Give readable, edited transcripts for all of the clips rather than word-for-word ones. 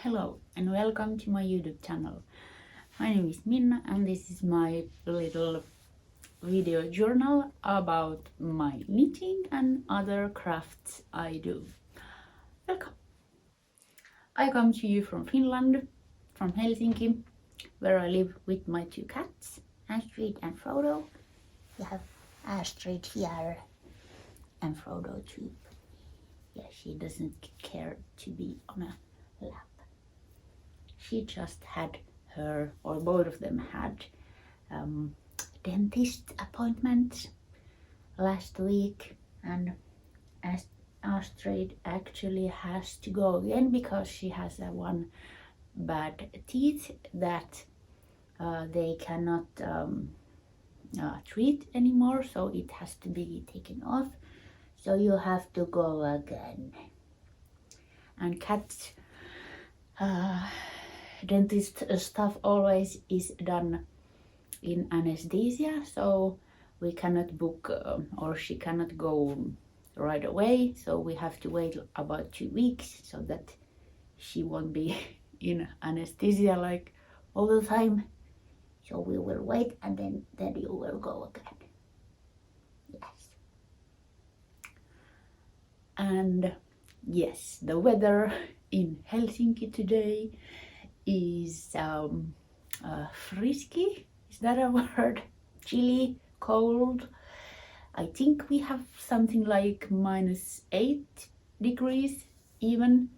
Hello and welcome to my YouTube channel. My name is Minna and this is my little video journal about my knitting and other crafts I do. Welcome! I come to you from Finland, from Helsinki, where I live with my two cats, Astrid and Frodo. We have Astrid here and Frodo too. Yeah, she doesn't care to be on a lap. She just had or both of them had dentist appointments last week, and Astrid actually has to go again because she has one bad teeth that they cannot treat anymore, so it has to be taken off. So you have to go again. And cats dentist stuff always is done in anesthesia, so we cannot book or she cannot go right away, so we have to wait about 2 weeks so that she won't be in anesthesia like all the time. So we will wait and then you will go again. Yes. And yes, the weather in Helsinki today is frisky. Is that a word? Chilly, cold. I think we have something like -8 degrees even,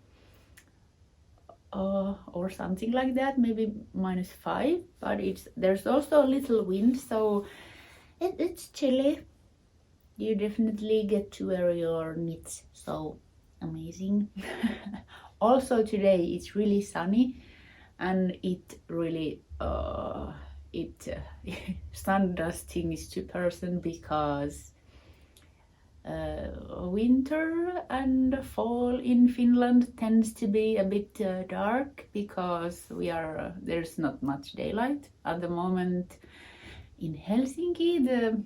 or something like that, maybe -5. But there's also a little wind, so it's chilly. You definitely get to wear your knits, so amazing. Also today it's really sunny. And it really sun does things to person, because winter and fall in Finland tends to be a bit dark because there's not much daylight at the moment. In Helsinki the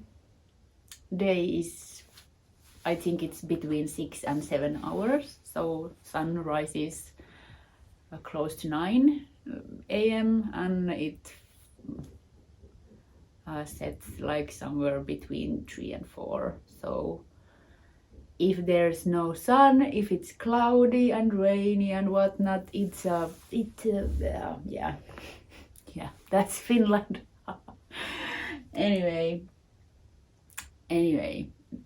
day is, I think it's between 6 and 7 hours, so sun rises close to 9 a.m. and it sets like somewhere between 3 and 4. So if there's no sun, if it's cloudy and rainy and whatnot, yeah, that's Finland. Anyway,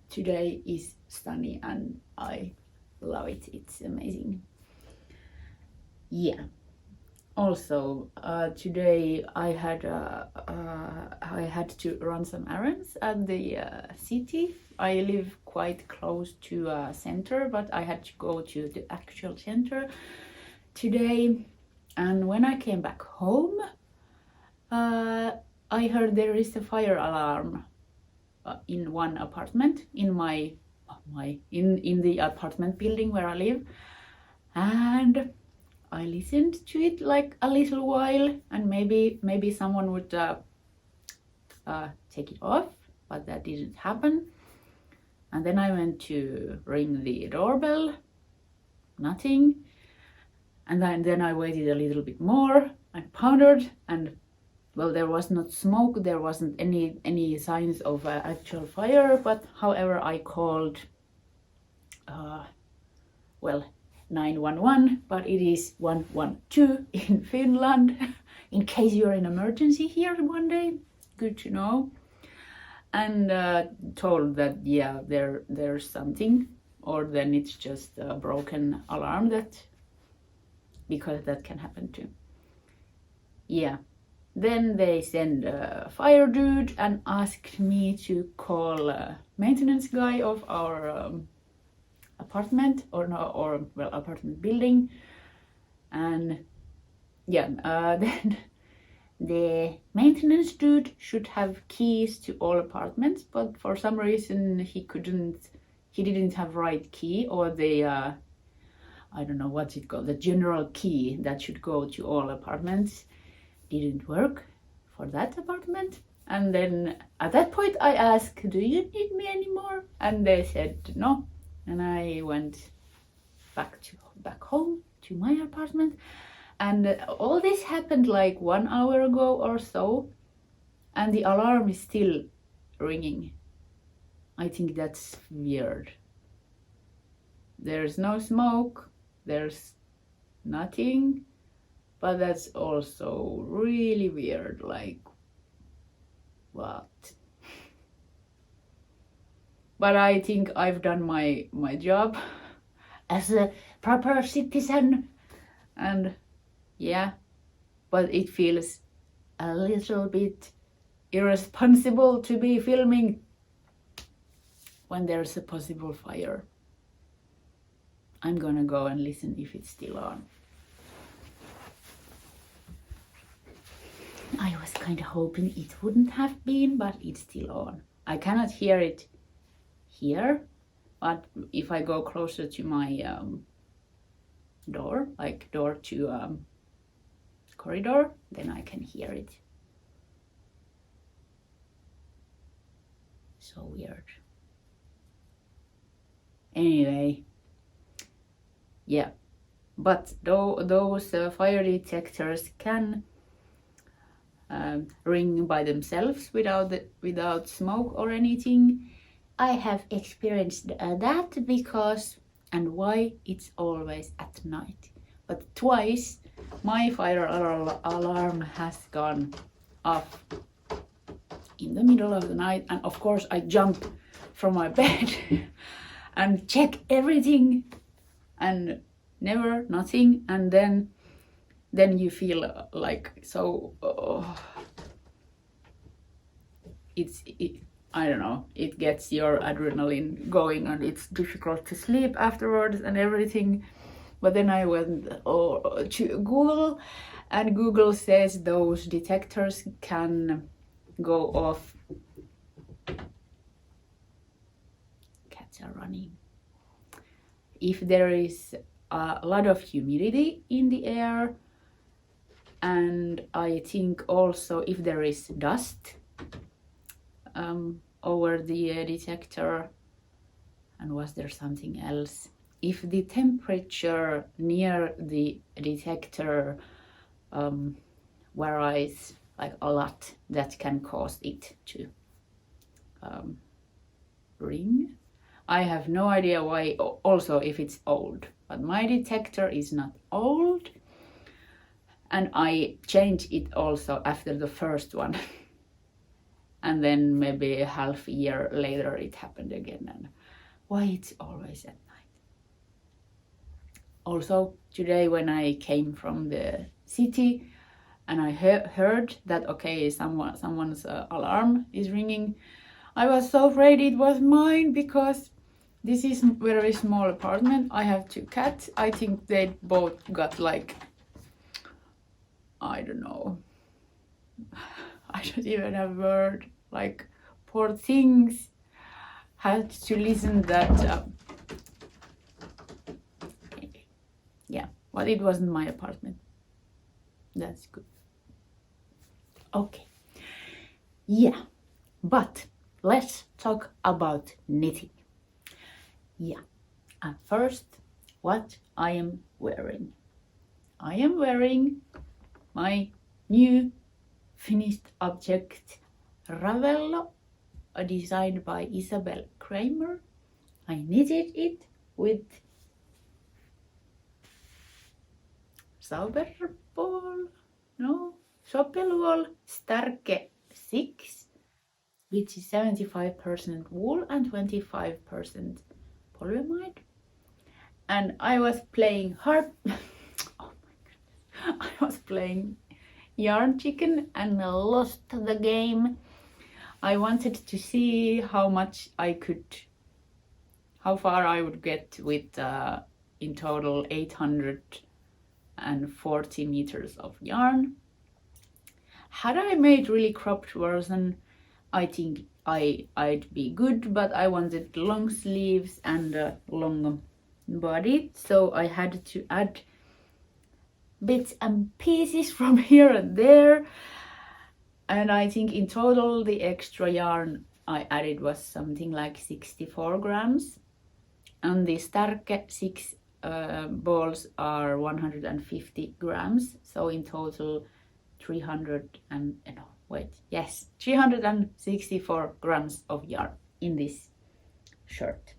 today is sunny and I love it. It's amazing. Yeah. Also, today I had to run some errands at the city. I live quite close to a center, but I had to go to the actual center today. And when I came back home, I heard there is a fire alarm in one apartment in in the apartment building where I live, and I listened to it like a little while, and maybe someone would take it off, but that didn't happen. And then I went to ring the doorbell, nothing. And then I waited a little bit more and pondered, and well, there was not smoke, there wasn't any signs of actual fire, but however I called 911, but it is 112 in Finland, in case you're in emergency here one day. Good to know. And told that yeah, there's something, or then it's just a broken alarm, because that can happen too. Yeah. Then they send a fire dude and asked me to call a maintenance guy of our apartment apartment building. And yeah, then the maintenance dude should have keys to all apartments, but for some reason he didn't have right key, or the I don't know what's it called, the general key that should go to all apartments didn't work for that apartment. And then at that point I asked, do you need me anymore? And they said no. And I went back home to my apartment, And all this happened like 1 hour ago or so, and the alarm is still ringing. I think that's weird. There's no smoke, there's nothing, but that's also really weird, like, what? But I think I've done my job as a proper citizen, and yeah, but it feels a little bit irresponsible to be filming when there's a possible fire. I'm gonna go and listen if it's still on. I was kind of hoping it wouldn't have been, but it's still on. I cannot hear it here, but if I go closer to my door, like door to corridor, then I can hear it. So weird. Anyway, yeah, but those fire detectors can ring by themselves without smoke or anything. I have experienced that because, and why, it's always at night. But twice my fire alarm has gone off in the middle of the night, and of course I jump from my bed and check everything, and never nothing, and then you feel like so I don't know, it gets your adrenaline going, and it's difficult to sleep afterwards and everything. But then I went to Google, and Google says those detectors can go off. Cats are running. If there is a lot of humidity in the air, and I think also if there is dust over the detector, and was there something else? If the temperature near the detector varies like a lot, that can cause it to ring. I have no idea why, also if it's old, but my detector is not old, and I changed it also after the first one. And then maybe a half year later it happened again, and why it's always at night. Also today when I came from the city and I heard that okay, someone's alarm is ringing, I was so afraid it was mine, because this is a very small apartment. I have 2 cats. I think they both got like, I don't know, I don't even have a word, like, poor things had to listen that yeah, but it wasn't my apartment. That's good. Okay, yeah, but let's talk about knitting. Yeah, and first, what I am wearing. I am wearing my new finished object, ravello, designed by Isabell Kraemer. I knitted it with Zauberball Stärke 6, which is 75% wool and 25% polyamide. And I was playing oh my goodness, I was playing yarn chicken and lost the game. I wanted to see how far I would get with in total 840 meters of yarn. Had I made really cropped version, I think I'd be good, but I wanted long sleeves and long body, so I had to add bits and pieces from here and there. And I think in total the extra yarn I added was something like 64 grams. And the Stärke 6 balls are 150 grams, so in total 364 grams of yarn in this shirt.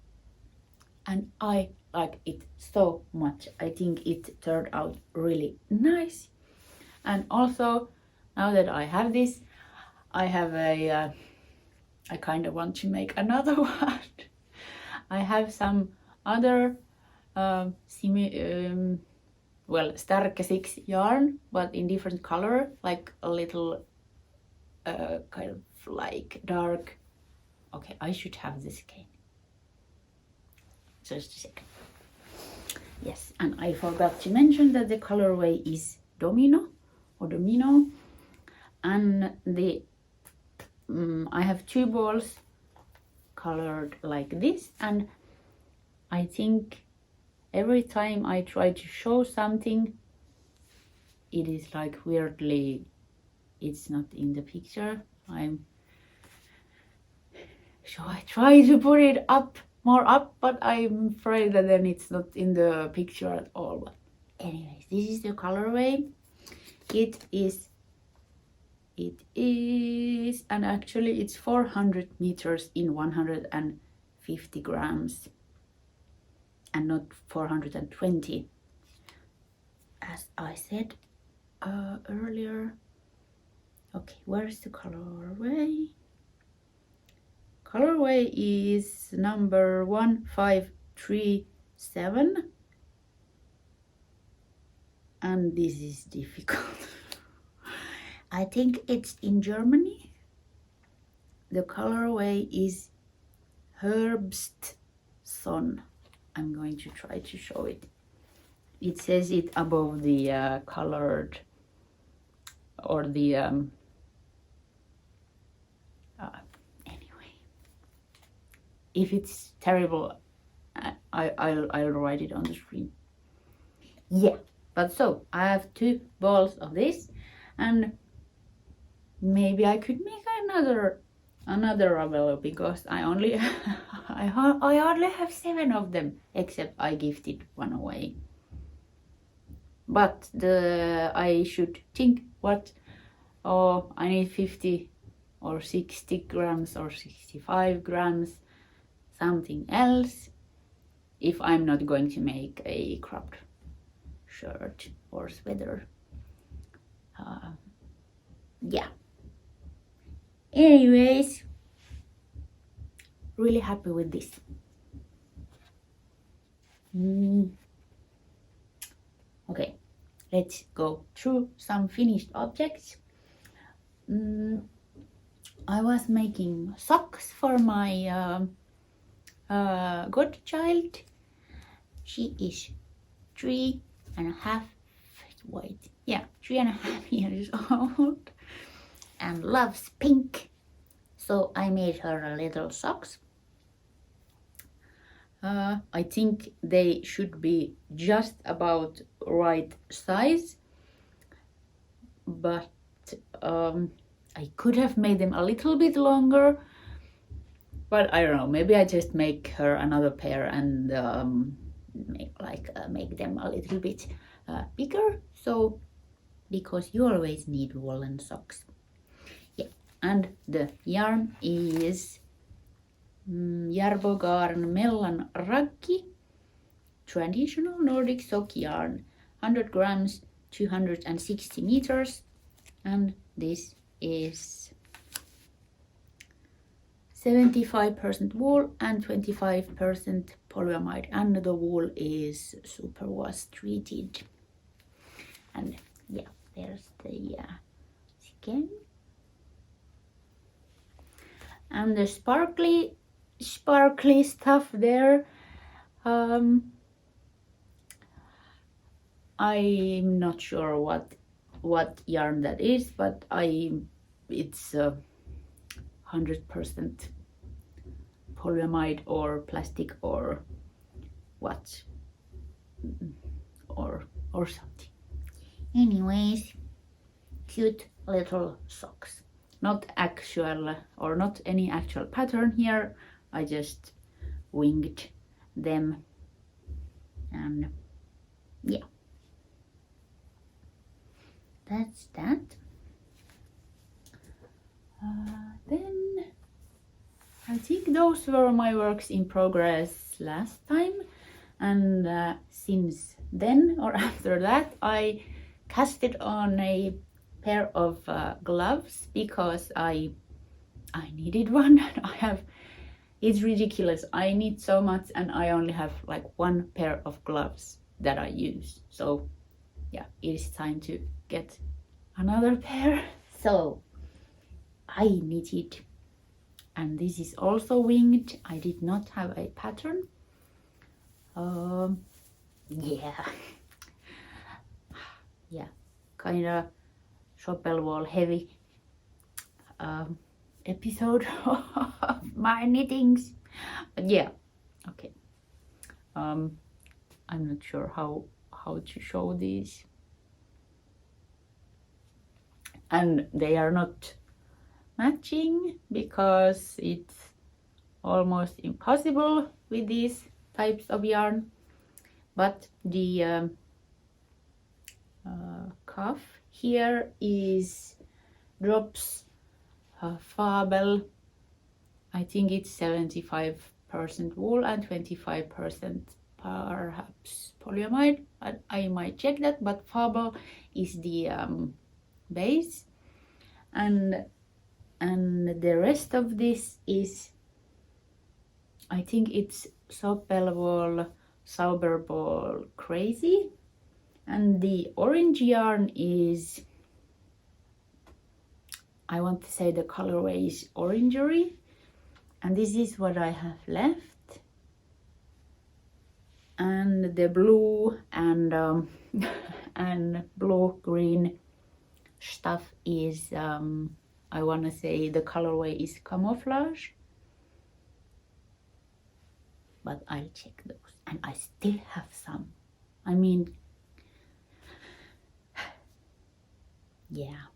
And I like it so much. I think it turned out really nice. And also, now that I have this, I have I kind of want to make another one. I have some other Stärke 6 yarn, but in different color, like a little kind of like dark. Okay, I should have this cane. Just a second. Yes, and I forgot to mention that the colorway is Domino, and the I have 2 balls colored like this, and I think every time I try to show something, it is like weirdly, it's not in the picture. So I try to put it more up, but I'm afraid that then it's not in the picture at all. But anyways, this is the colorway. It is, and actually it's 400 meters in 150 grams. And not 420, as I said earlier. Okay, where is the colorway? Colorway is number 1537, and this is difficult. I think it's in Germany. The colorway is Herbstsonne. I'm going to try to show it. It says it above the colored, or the anyway. If it's terrible, I'll write it on the screen. Yeah, but so I have 2 balls of this, and maybe I could make another ravello, because I only have 7 of them, except I gifted one away. But I should think what, I need 50 or 60 grams or 65 grams, something else, if I'm not going to make a cropped shirt or sweater. Yeah. Anyways, really happy with this. Okay, let's go through some finished objects. I was making socks for my godchild. She is 3.5 years old and loves pink, so I made her a little socks. I think they should be just about right size, but I could have made them a little bit longer, but I don't know, maybe I just make her another pair and make them a little bit bigger, so because you always need woolen socks. Yeah, and the yarn is JarboGarn Mellan Raggi, traditional Nordic sock yarn, 100 grams, 260 meters, and this is 75% wool and 25% polyamide, and the wool is superwash treated. And yeah, there's the skin and the sparkly stuff there. I'm not sure what yarn that is, but it's 100% polyamide or plastic or what, or something. Anyways, cute little socks. Not actual, or not any actual pattern here. I just winged them And yeah, that's that. Then I think those were my works in progress last time, and since then or after that I casted on a pair of gloves because I needed one. It's ridiculous. I need so much and I only have like one pair of gloves that I use. So yeah, it is time to get another pair. So I knitted, and this is also winged. I did not have a pattern. Yeah. Yeah, kind of Schoppel wall heavy episode of my knittings. But yeah, okay. I'm not sure how to show these. And they are not matching because it's almost impossible with these types of yarn. But the cuff here is drops fabel. I think it's 75% wool and 25% perhaps polyamide. I might check that, but fabel is the base, and the rest of this is, I think it's Zauberball Crazy, and the orange yarn is, I want to say the colorway is orangery, and this is what I have left. And the blue and and blue green stuff is I want to say the colorway is camouflage, but I'll check those. And I still have some. I mean, yeah.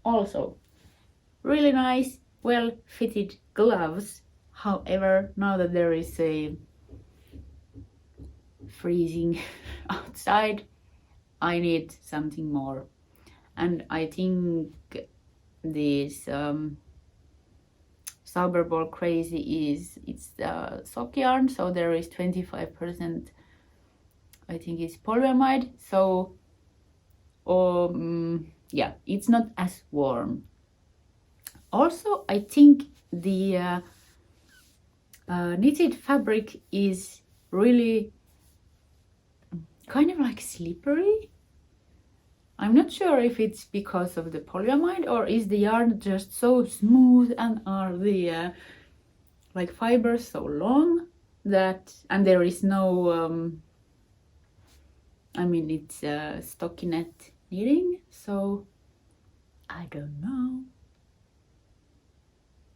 Also, really nice, well-fitted gloves. However, now that there is a freezing outside, I need something more. And I think this Zauberball Crazy it's sock yarn, so there is 25%, I think it's polyamide, so yeah, it's not as warm. Also, I think the knitted fabric is really kind of like slippery. I'm not sure if it's because of the polyamide or is the yarn just so smooth and are the like fibers so long that, and there is no I mean, it's stockinette knitting, so I don't know.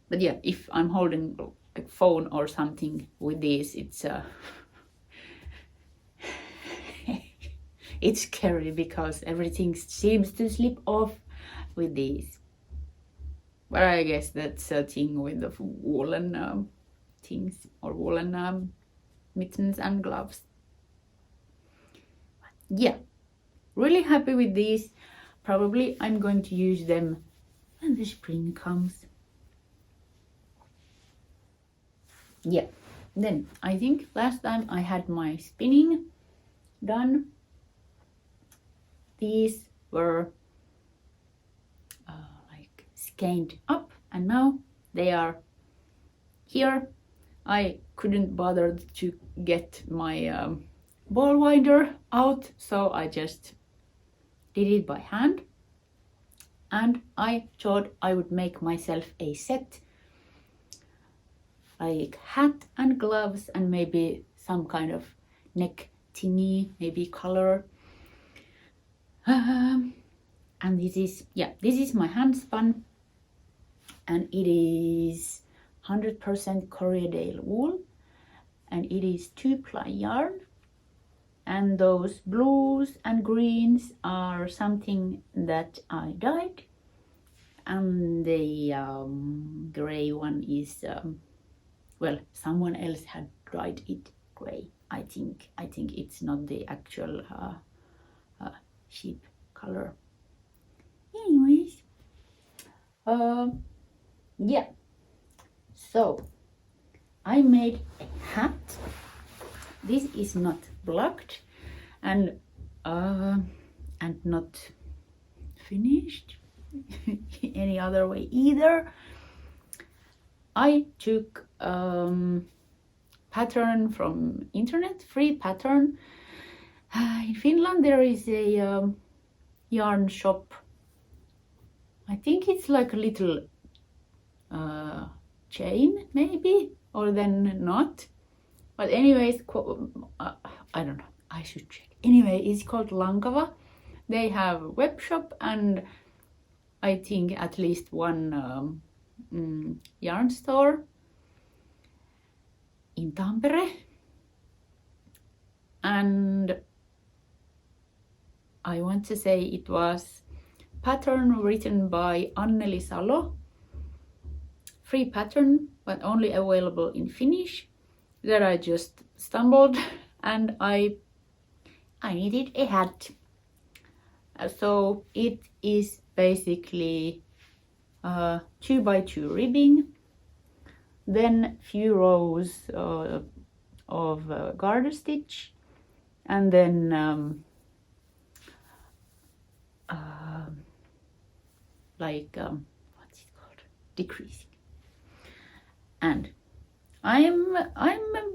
But yeah, if I'm holding a phone or something with this, it's it's scary because everything seems to slip off with these. But I guess that's a thing with the woolen things, or woolen mittens and gloves. But yeah, really happy with these. Probably I'm going to use them when the spring comes. Yeah, then I think last time I had my spinning done. These were like skeined up, and now they are here. I couldn't bother to get my ball winder out, so I just did it by hand, and I thought I would make myself a set, like hat and gloves and maybe some kind of neck thingy, maybe color. And this is my handspun, and it is 100% Corriedale wool, and it is 2-ply yarn, and those blues and greens are something that I dyed, and the gray one is well, someone else had dyed it gray. I think it's not the actual sheep color. Anyways, yeah. So I made a hat. This is not blocked and not finished any other way either. I took pattern from internet, free pattern. In Finland there is a yarn shop. I think it's like a little chain maybe, or then not. But anyways, I don't know, I should check. Anyway, it's called Lankava. They have a web shop and I think at least one yarn store in Tampere. And I want to say it was pattern written by Anneli Salo. Free pattern, but only available in Finnish. That I just stumbled and I needed a hat. So it is basically 2x2 ribbing, then few rows of garter stitch, and then what's it called? Decreasing. And I'm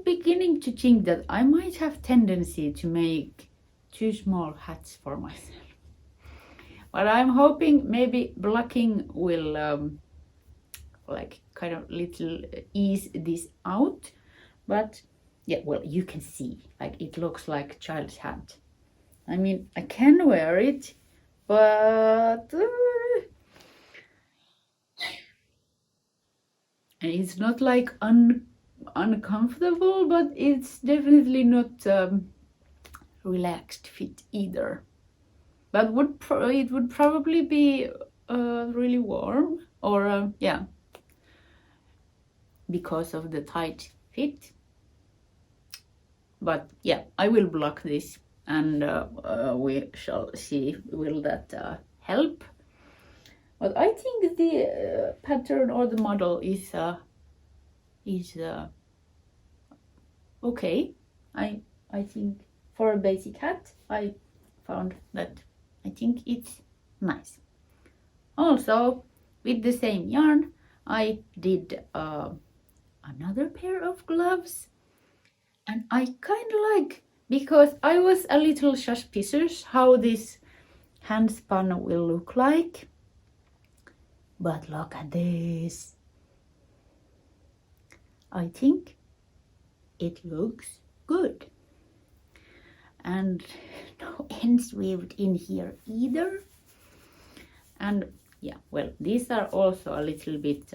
beginning to think that I might have tendency to make too small hats for myself. But I'm hoping maybe blocking will like kind of little ease this out. But yeah, well, you can see like it looks like a child's hat. I mean, I can wear it, but and it's not like uncomfortable, but it's definitely not relaxed fit either. But it would probably be really warm, or yeah, because of the tight fit. But yeah, I will block this, and we shall see will that help. But I think the pattern or the model is okay. I think for a basic hat, I found that I think it's nice. Also, with the same yarn, I did another pair of gloves, and I kind of like, because I was a little suspicious how this handspun will look like. But look at this. I think it looks good. And no ends weaved in here either. And yeah, well, these are also a little bit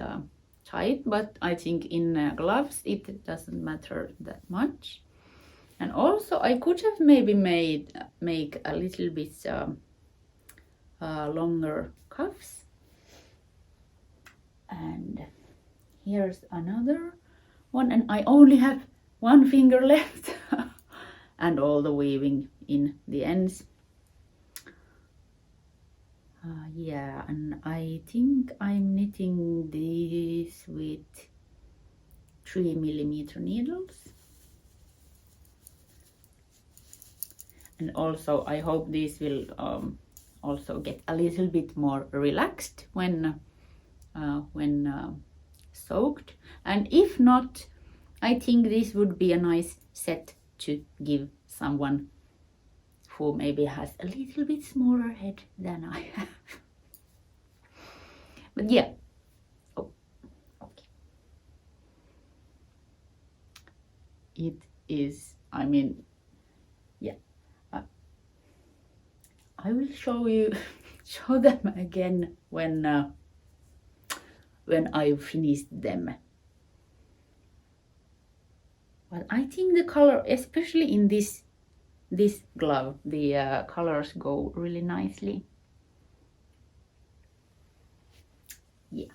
tight, but I think in gloves it doesn't matter that much. And also I could have maybe make a little bit longer cuffs. And here's another one, and I only have one finger left and all the weaving in the ends. Yeah, and I think I'm knitting this with 3mm needles. And also I hope this will also get a little bit more relaxed when soaked. And if not, I think this would be a nice set to give someone who maybe has a little bit smaller head than I have. But yeah. Oh, okay. It is, I mean, yeah. I will show them again when I finished them. But I think the color, especially in this glove, the colors go really nicely. Yeah.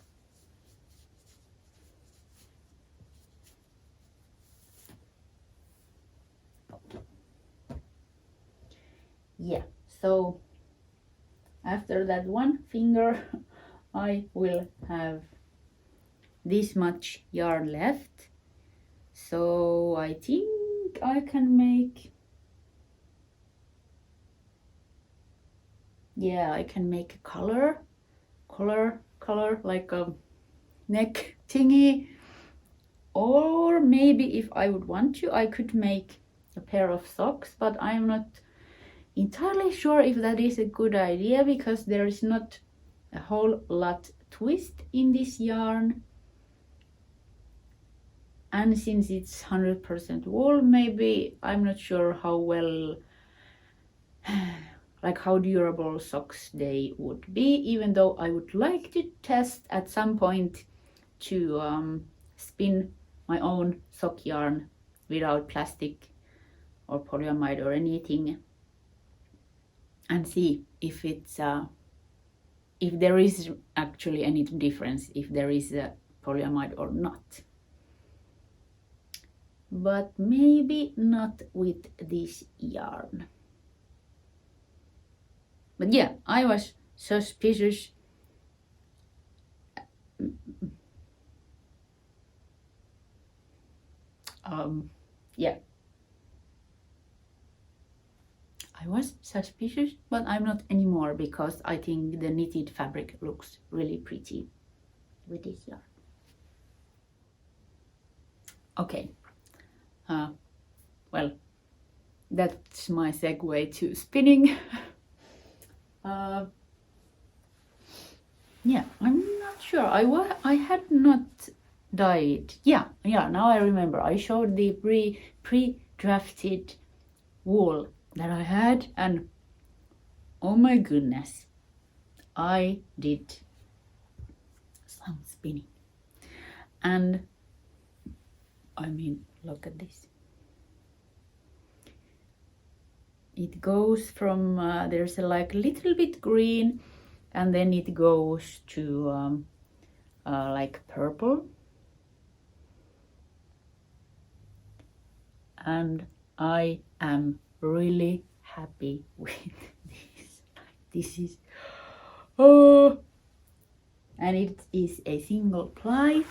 yeah, so after that one finger I will have this much yarn left, so I think I can make, yeah, I can make a color like a neck thingy, or maybe if I would want to I could make a pair of socks, but I'm not entirely sure if that is a good idea because there is not a whole lot twist in this yarn, and since it's 100% wool, maybe I'm not sure how well like how durable socks they would be, even though I would like to test at some point to spin my own sock yarn without plastic or polyamide or anything, and see if it's if there is actually any difference, if there is a polyamide or not. But maybe not with this yarn. But yeah, I was suspicious. Yeah, I was suspicious, but I'm not anymore because I think the knitted fabric looks really pretty with this yarn. Okay, well, that's my segue to spinning. Yeah, I'm not sure. I had not dyed. Yeah. Now I remember. I showed the pre-drafted wool that I had, and oh my goodness, I did some spinning. And I mean, look at this. It goes from there's a like little bit green, and then it goes to like purple, and I am really happy with this. This is and it is a single ply,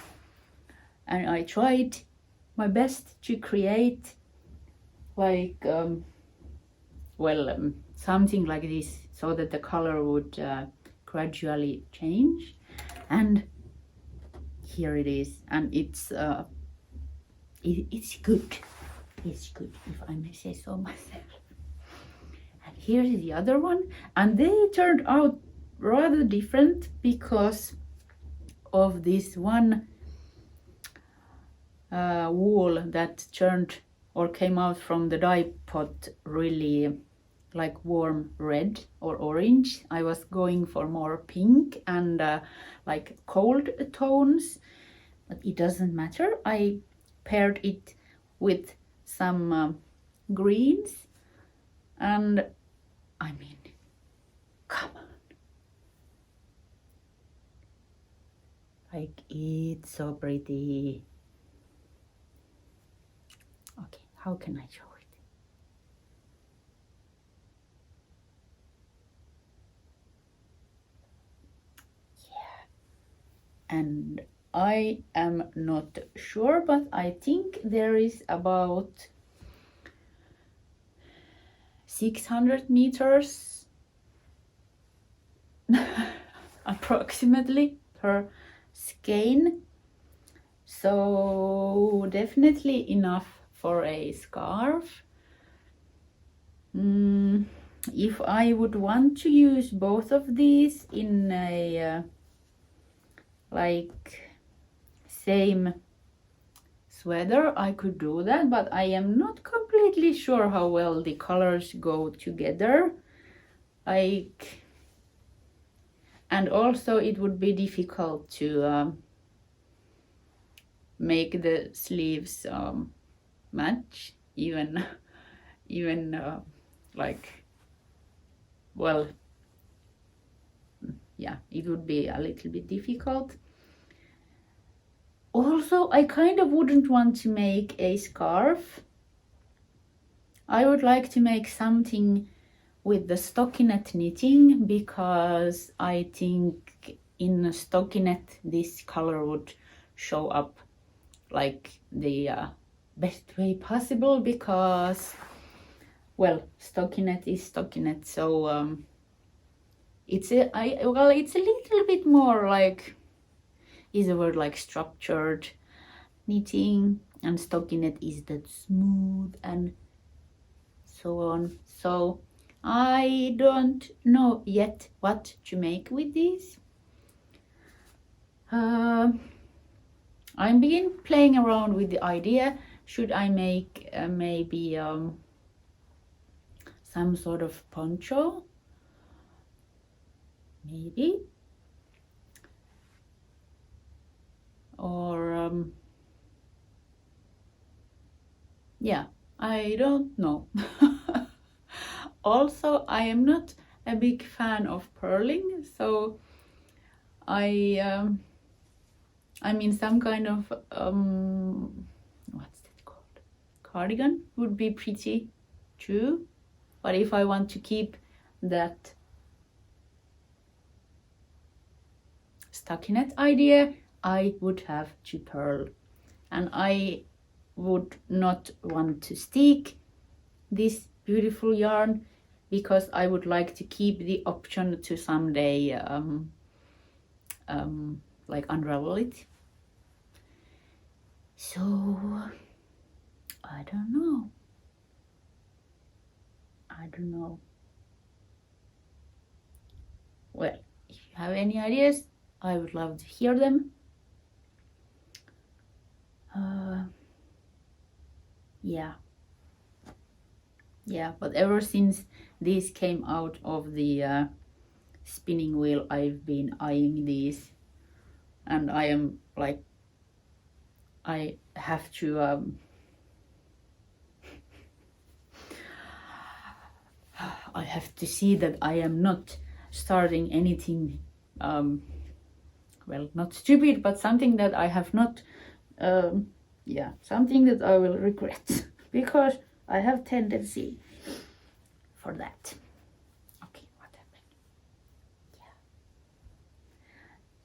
and I tried my best to create like something like this so that the color would gradually change, and here it is, and it's good. It's good, if I may say so myself. And here is the other one, and they turned out rather different because of this one wool that turned or came out from the dye pot really like warm red or orange. I was going for more pink and like cold tones, but it doesn't matter. I paired it with some greens, and I mean, come on, like it's so pretty. Okay, how can I show it? Yeah, and I am not sure, but I think there is about 600 meters approximately per skein, so definitely enough for a scarf. If I would want to use both of these in a like same sweater, I could do that, but I am not completely sure how well the colors go together. Like, and also it would be difficult to make the sleeves match, even like, well, yeah, it would be a little bit difficult. Also, I kind of wouldn't want to make a scarf. I would like to make something with the stockinette knitting because I think in a stockinette this color would show up like the best way possible, because well, stockinette is stockinette, so it's a little bit more like, is a word like structured knitting, and stockinette is that smooth and so on. So I don't know yet what to make with these. I've been playing around with the idea, should I make maybe some sort of poncho, maybe, or yeah, I don't know. Also, I am not a big fan of purling, so I mean, some kind of what's it called, cardigan would be pretty too, but if I want to keep that stockinette idea, I would have to purl, and I would not want to stick this beautiful yarn because I would like to keep the option to someday like unravel it. So I don't know. Well, if you have any ideas, I would love to hear them. Yeah, but ever since these came out of the spinning wheel, I've been eyeing these, and I am like, I have to I have to see that I am not starting anything well, not stupid, but something that I have not yeah, something that I will regret because I have tendency for that. Okay, what happened? Yeah.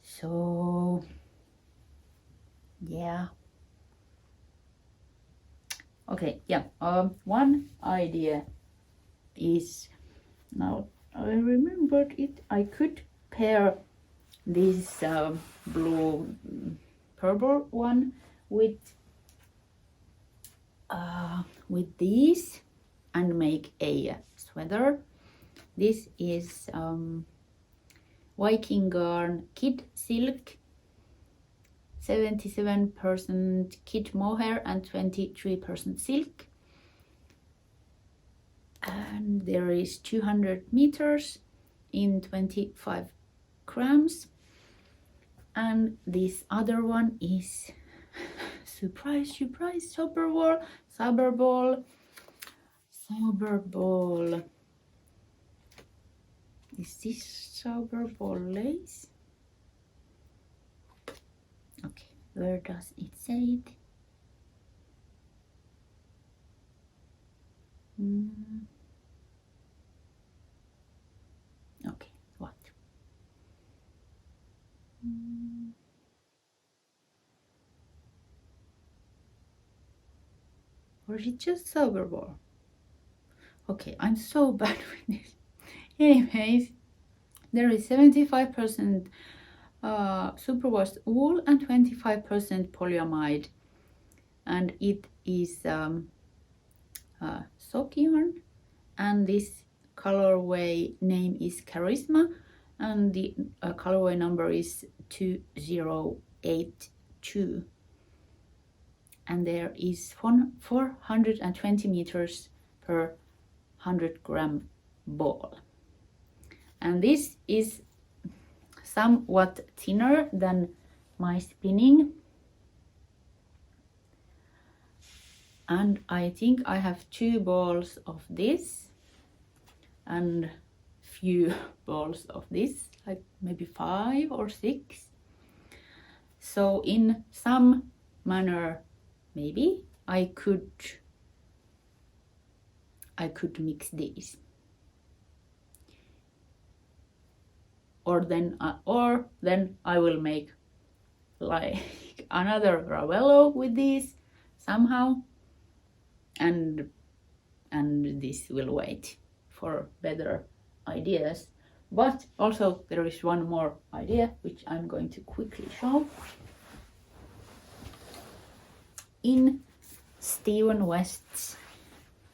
So yeah. Okay, yeah. One idea is, now I remembered it, I could pair this blue purple one with these and make a sweater. This is Viking Garn Kid Silk, 77% kid mohair and 23% silk, and there is 200 meters in 25 grams. And this other one is surprise Zauberball. Is this Zauberball lace? Okay, where does it say it? Okay, what? Or is it just Zauberball? Okay, I'm so bad with this. Anyways, there is 75% superwash wool and 25% polyamide, and it is sock yarn, and this colorway name is Charisma, and the colorway number is 2082, and there is 420 meters per 100 gram ball, and this is somewhat thinner than my spinning, and I think I have 2 balls of this and few balls of this, like maybe 5 or 6. So in some manner maybe I could mix these. or then I will make like another ravello with these somehow, and this will wait for better ideas. But also there is one more idea which I'm going to quickly show. In Stephen West's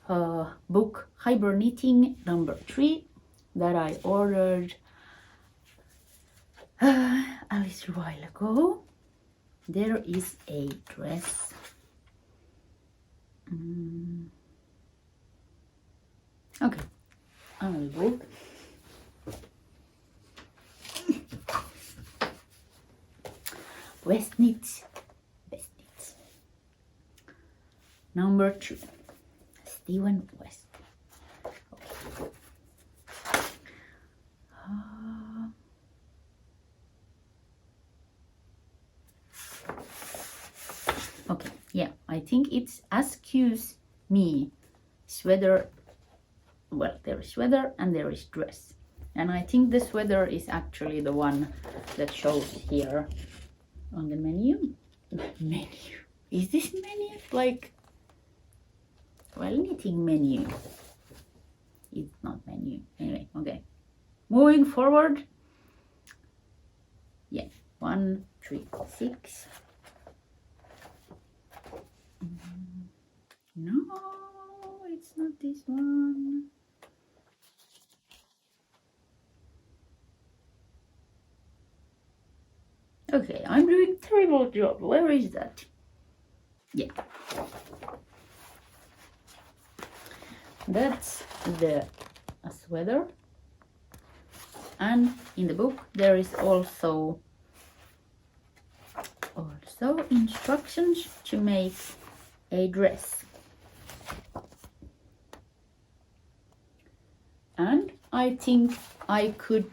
book Hybrid Knitting #3 that I ordered a little while ago, there is a dress. Okay, another book. West Knits, Best Knits. #2, Stephen West. Okay. Okay, yeah, I think it's Excuse Me sweater. Well, there is sweater and there is dress, and I think the sweater is actually the one that shows here on the menu. Menu, is this menu like, well, knitting menu? It's not menu anyway. Okay, moving forward. Yeah, 1, 3, 6. No, it's not this one. Okay, I'm doing a terrible job. Where is that? Yeah. That's the sweater. And in the book there is also instructions to make a dress. And I think I could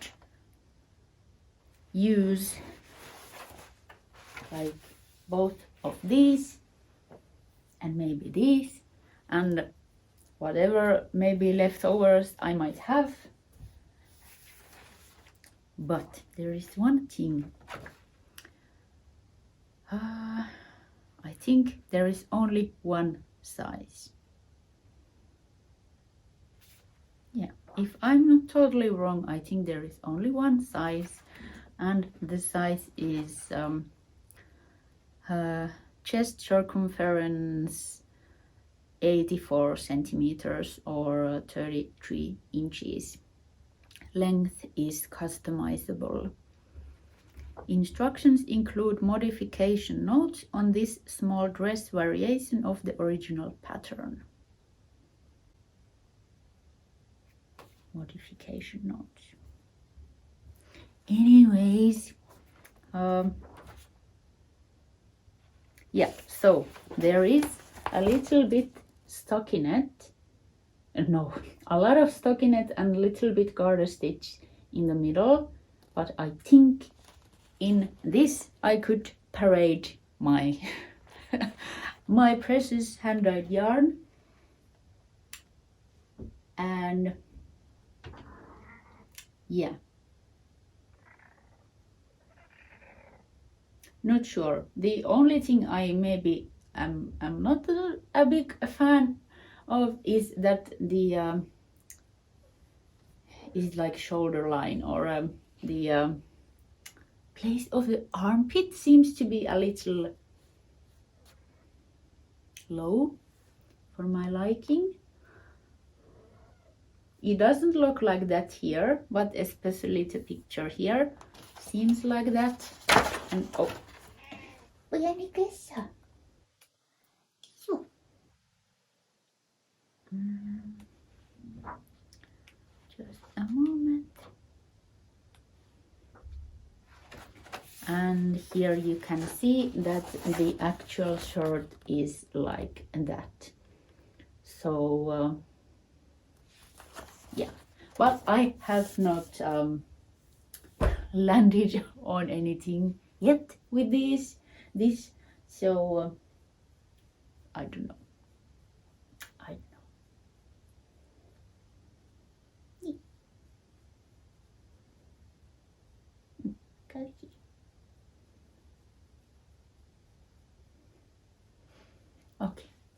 use like both of these and maybe these and whatever maybe leftovers I might have. But there is one thing. I think there is only one size. Yeah, if I'm not totally wrong, I think there is only one size, and the size is chest circumference 84 centimeters or 33 inches. Length is customizable. Instructions include modification notes on this small dress variation of the original pattern. Modification notes. Anyways, yeah, so there is a little bit stockinette. No, a lot of stockinette and little bit garter stitch in the middle, but I think in this I could parade my my precious hand-dyed yarn, and yeah, not sure. The only thing I maybe am not a big fan of is that the is like shoulder line, or the place of the armpit seems to be a little low for my liking. It doesn't look like that here, but especially the picture here seems like that. And oh, just a moment. And here you can see that the actual shirt is like that. So yeah, but I have not landed on anything yet with this, so I don't know.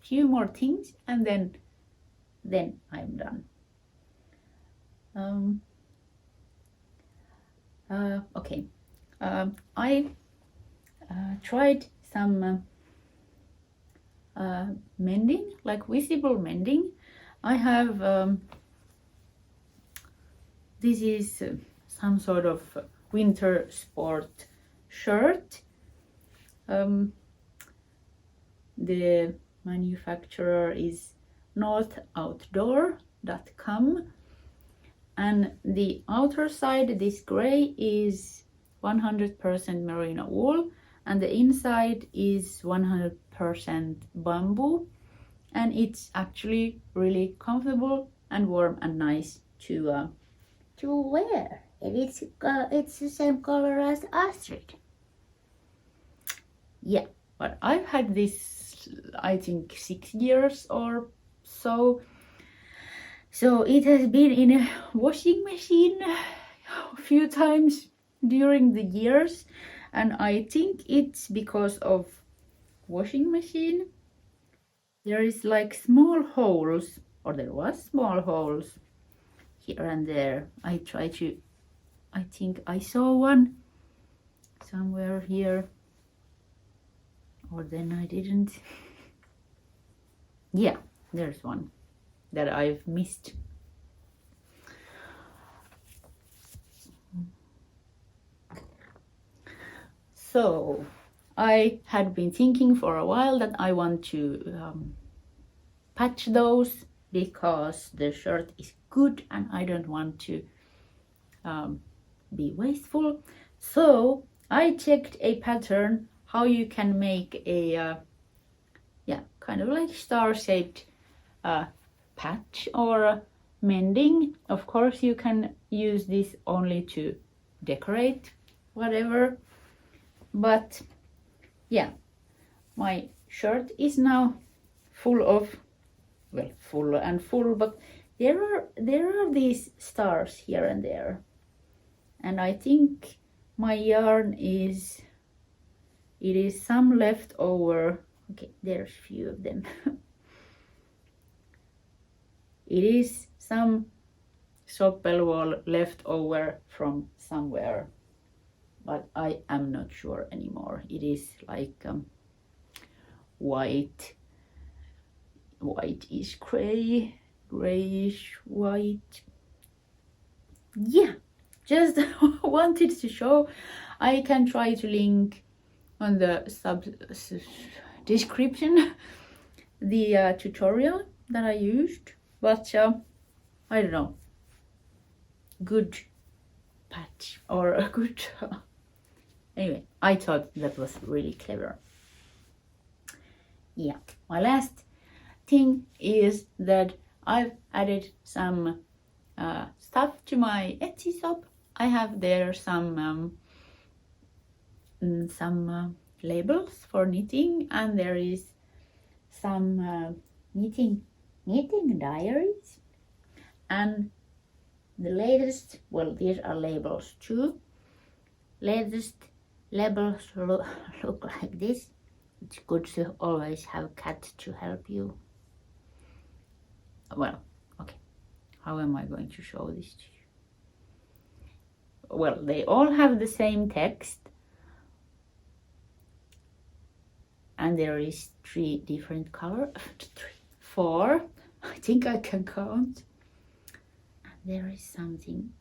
few more things and then I'm done. Okay, I tried some mending, like visible mending. I have this is some sort of winter sport shirt. The manufacturer is northoutdoor.com, and the outer side, this gray, is 100% merino wool, and the inside is 100% bamboo, and it's actually really comfortable and warm and nice to wear. And it's the same color as Astrid. Yeah, but I've had this, I think, 6 years or so. So it has been in a washing machine a few times during the years, and I think it's because of washing machine. There is like small holes, or there was small holes here and there. I think I saw one somewhere here, or then I didn't. Yeah, there's one that I've missed. So I had been thinking for a while that I want to patch those because the shirt is good and I don't want to be wasteful. So I checked a pattern how you can make a kind of like star-shaped patch or mending. Of course you can use this only to decorate whatever, but yeah, my shirt is now full of, well, full, but there are these stars here and there, and I think my yarn is some leftover. Okay, there's few of them. It is some Schoppel wool left over from somewhere, but I am not sure anymore. It is like white-ish gray, grayish white. Yeah, just wanted to show. I can try to link on the description the tutorial that I used, but I don't know, good patch or a good anyway, I thought that was really clever. Yeah, my last thing is that I've added some stuff to my Etsy shop. I have there some labels for knitting, and there is some knitting diaries, and the latest, well, these are labels too. Latest labels look like this. It's good to always have cat to help you. Well, okay, how am I going to show this to you? Well, they all have the same text, and there is 3 different colors, 4, I think I can count. And there is something,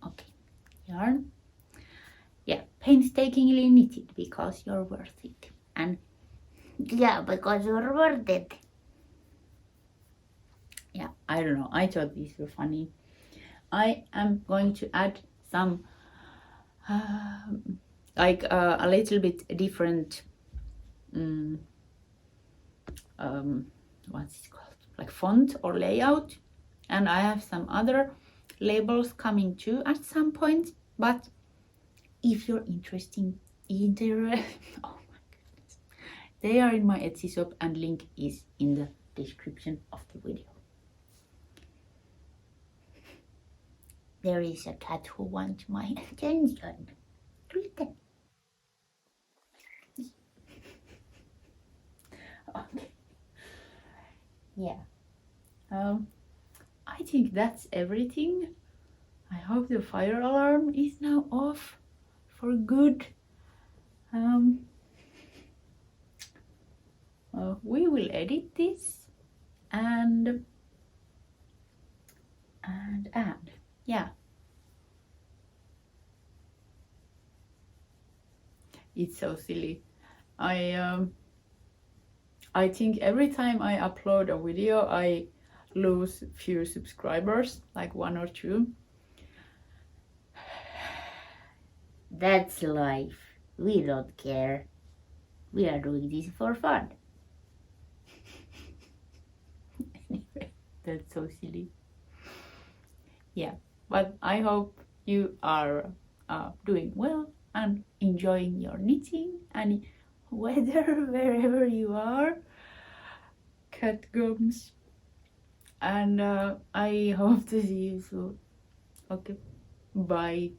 okay, yarn. Yeah, painstakingly knitted because you're worth it. And yeah, because you're worth it. Yeah, I don't know, I thought these were funny. I am going to add some like a little bit different what's it called, like font or layout, and I have some other labels coming too at some point. But if you're interested in their oh my goodness, they are in my Etsy shop, and link is in the description of the video. There is a cat who wants my attention. Listen. Okay. yeah, I think that's everything. I hope the fire alarm is now off for good. We will edit this and yeah, it's so silly. I think every time I upload a video I lose few subscribers, like 1 or 2. That's life. We don't care. We are doing this for fun. Anyway, that's so silly. Yeah, but I hope you are doing well and enjoying your knitting, and whether wherever you are. Cat gums. And I hope to see you soon. Okay, bye.